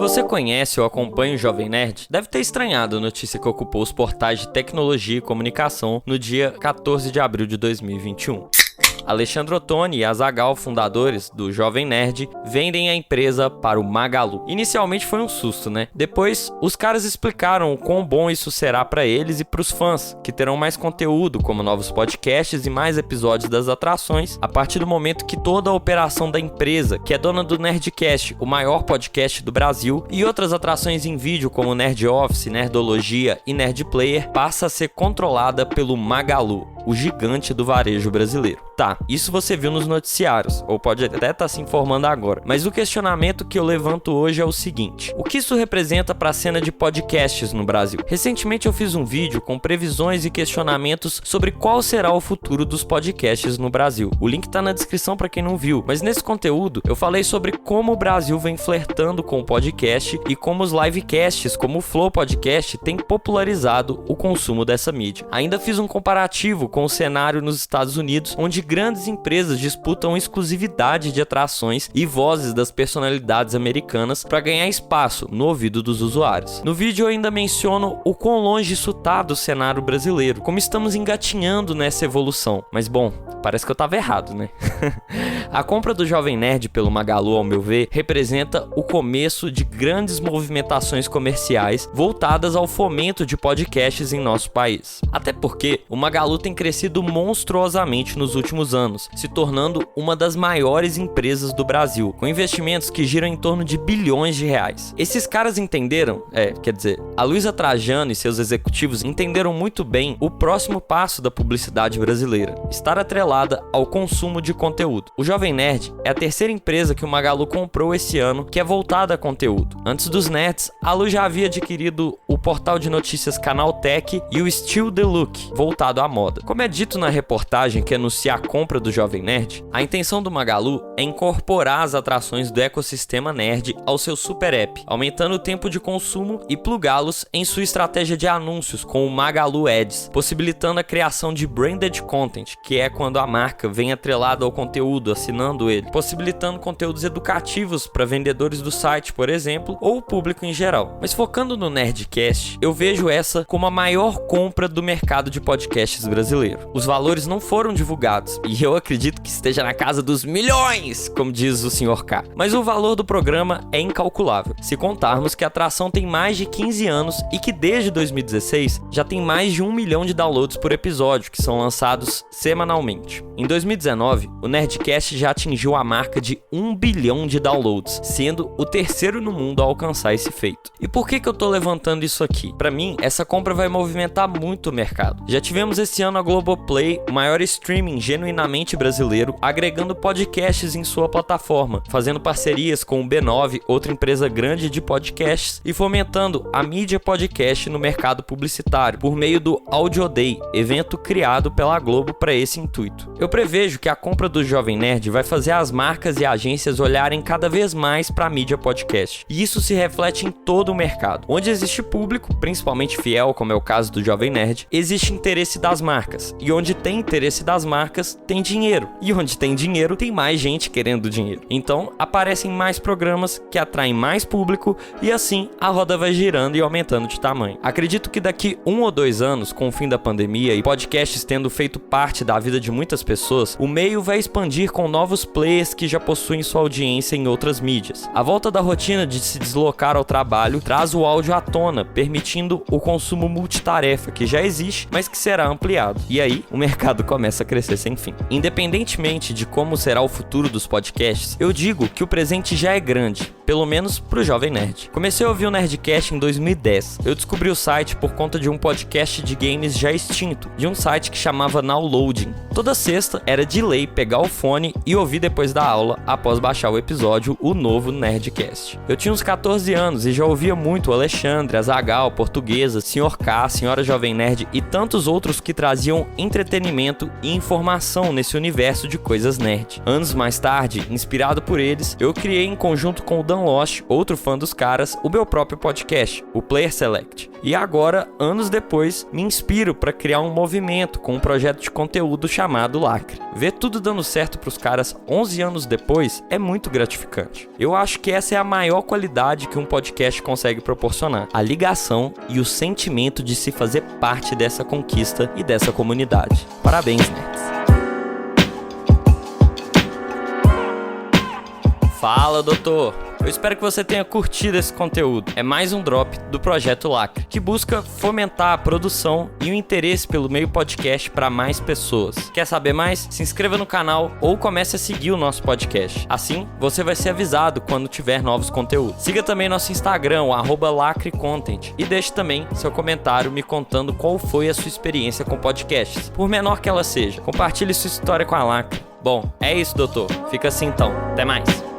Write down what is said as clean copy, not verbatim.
você conhece ou acompanha o Jovem Nerd, deve ter estranhado a notícia que ocupou os portais de tecnologia e comunicação no dia 14 de abril de 2021. Alexandre Ottoni e Azaghal, fundadores do Jovem Nerd, vendem a empresa para o Magalu. Inicialmente foi um susto, né? Depois, os caras explicaram o quão bom isso será para eles e para os fãs, que terão mais conteúdo, como novos podcasts e mais episódios das atrações, a partir do momento que toda a operação da empresa, que é dona do Nerdcast, o maior podcast do Brasil, e outras atrações em vídeo como Nerd Office, Nerdologia e Nerd Player, passa a ser controlada pelo Magalu, o gigante do varejo brasileiro. Tá, isso você viu nos noticiários, ou pode até estar se informando agora, mas o questionamento que eu levanto hoje é o seguinte: o que isso representa para a cena de podcasts no Brasil? Recentemente eu fiz um vídeo com previsões e questionamentos sobre qual será o futuro dos podcasts no Brasil. O link tá na descrição para quem não viu, mas nesse conteúdo eu falei sobre como o Brasil vem flertando com o podcast e como os livecasts, como o Flow Podcast, têm popularizado o consumo dessa mídia. Ainda fiz um comparativo com o cenário nos Estados Unidos, onde grandes empresas disputam exclusividade de atrações e vozes das personalidades americanas para ganhar espaço no ouvido dos usuários. No vídeo eu ainda menciono o quão longe isso tá do cenário brasileiro, como estamos engatinhando nessa evolução. Mas bom, parece que eu tava errado, né? A compra do Jovem Nerd pelo Magalu, ao meu ver, representa o começo de grandes movimentações comerciais voltadas ao fomento de podcasts em nosso país. Até porque o Magalu tem crescido monstruosamente nos últimos anos, se tornando uma das maiores empresas do Brasil, com investimentos que giram em torno de bilhões de reais. Esses caras entenderam, a Luísa Trajano e seus executivos entenderam muito bem o próximo passo da publicidade brasileira: estar atrelada ao consumo de conteúdo. O Jovem Nerd é a terceira empresa que o Magalu comprou esse ano que é voltada a conteúdo. Antes dos nerds, a Lu já havia adquirido o portal de notícias Canaltech e o Still The Look, voltado à moda. Como é dito na reportagem que anuncia a compra do Jovem Nerd, a intenção do Magalu é incorporar as atrações do ecossistema nerd ao seu super app, aumentando o tempo de consumo e plugá-los em sua estratégia de anúncios com o Magalu Ads, possibilitando a criação de branded content, que é quando a marca vem atrelada ao conteúdo, assinando ele, possibilitando conteúdos educativos para vendedores do site, por exemplo, ou o público em geral. Mas focando no Nerdcast, eu vejo essa como a maior compra do mercado de podcasts brasileiro. Os valores não foram divulgados, e eu acredito que esteja na casa dos milhões, como diz o Sr. K. Mas o valor do programa é incalculável, se contarmos que a atração tem mais de 15 anos e que desde 2016 já tem mais de 1 milhão de downloads por episódio, que são lançados semanalmente. Em 2019, o Nerdcast já atingiu a marca de 1 bilhão de downloads, sendo o terceiro no mundo a alcançar esse feito. E por que eu tô levantando isso aqui? Para mim, essa compra vai movimentar muito o mercado. Já tivemos esse ano a Globoplay, o maior streaming genuinamente brasileiro, agregando podcasts em sua plataforma, fazendo parcerias com o B9, outra empresa grande de podcasts, e fomentando a mídia podcast no mercado publicitário, por meio do Audio Day, evento criado pela Globo para esse intuito. Eu prevejo que a compra do Jovem Nerd vai fazer as marcas e agências olharem cada vez mais para a mídia podcast, e isso se reflete em todo o mercado. Onde existe público, principalmente fiel, como é o caso do Jovem Nerd, existe interesse das marcas, e onde tem interesse das marcas, tem dinheiro, e onde tem dinheiro, tem mais gente querendo dinheiro. Então, aparecem mais programas que atraem mais público, e assim a roda vai girando e aumentando de tamanho. Acredito que daqui 1 ou 2 anos, com o fim da pandemia e podcasts tendo feito parte da vida de muitas pessoas, o meio vai expandir com novos players que já possuem sua audiência em outras mídias. A volta da rotina de se deslocar ao trabalho traz o áudio à tona, permitindo o consumo multitarefa que já existe, mas que será ampliado. E aí, o mercado começa a crescer sem fim. Independentemente de como será o futuro dos podcasts, eu digo que o presente já é grande, pelo menos pro Jovem Nerd. Comecei a ouvir o Nerdcast em 2010. Eu descobri o site por conta de um podcast de games já extinto, de um site que chamava Nowloading. Toda sexta era de lei pegar o fone e ouvir depois da aula, após baixar o episódio, o novo Nerdcast. Eu tinha uns 14 anos e já ouvia muito o Alexandre, Azaghal, Portuguesa, Sr. K, Senhora Jovem Nerd e tantos outros que traziam entretenimento e informação nesse universo de coisas nerd. Anos mais tarde, inspirado por eles, eu criei em conjunto com o Dan Alan Lost, outro fã dos caras, o meu próprio podcast, o Player Select. E agora, anos depois, me inspiro para criar um movimento com um projeto de conteúdo chamado Lacre. Ver tudo dando certo pros caras 11 anos depois é muito gratificante. Eu acho que essa é a maior qualidade que um podcast consegue proporcionar: a ligação e o sentimento de se fazer parte dessa conquista e dessa comunidade. Parabéns, nerds! Fala, doutor! Eu espero que você tenha curtido esse conteúdo. É mais um drop do Projeto Lacre, que busca fomentar a produção e o interesse pelo meio podcast para mais pessoas. Quer saber mais? Se inscreva no canal ou comece a seguir o nosso podcast. Assim, você vai ser avisado quando tiver novos conteúdos. Siga também nosso Instagram, @lacrecontent, e deixe também seu comentário me contando qual foi a sua experiência com podcasts, por menor que ela seja. Compartilhe sua história com a Lacre. Bom, é isso, doutor. Fica assim então. Até mais.